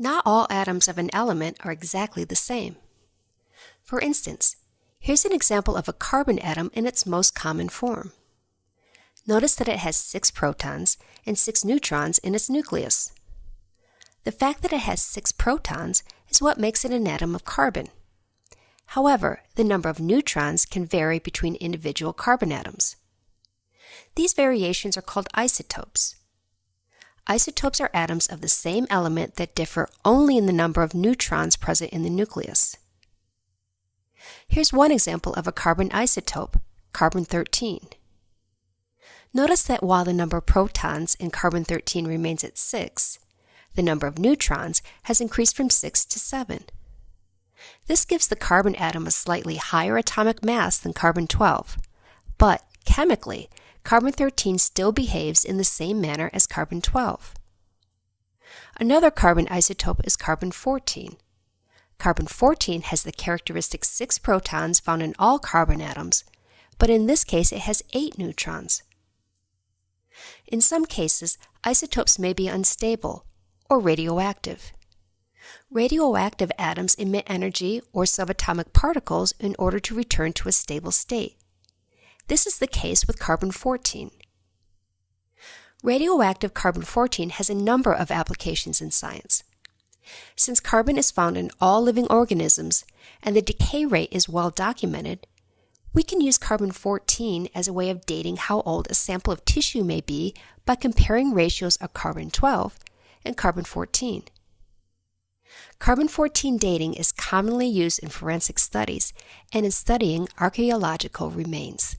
Not all atoms of an element are exactly the same. For instance, here's an example of a carbon atom in its most common form. Notice that it has 6 protons and 6 neutrons in its nucleus. The fact that it has 6 protons is what makes it an atom of carbon. However, the number of neutrons can vary between individual carbon atoms. These variations are called isotopes. Isotopes are atoms of the same element that differ only in the number of neutrons present in the nucleus. Here's one example of a carbon isotope, carbon-13. Notice that while the number of protons in carbon-13 remains at 6, the number of neutrons has increased from 6 to 7. This gives the carbon atom a slightly higher atomic mass than carbon-12, but chemically, carbon-13 still behaves in the same manner as carbon-12. Another carbon isotope is carbon-14. Carbon-14 has the characteristic 6 protons found in all carbon atoms, but in this case it has 8 neutrons. In some cases, isotopes may be unstable or radioactive. Radioactive atoms emit energy or subatomic particles in order to return to a stable state. This is the case with carbon-14. Radioactive carbon-14 has a number of applications in science. Since carbon is found in all living organisms and the decay rate is well documented, we can use carbon-14 as a way of dating how old a sample of tissue may be by comparing ratios of carbon-12 and carbon-14. Carbon-14 dating is commonly used in forensic studies and in studying archaeological remains.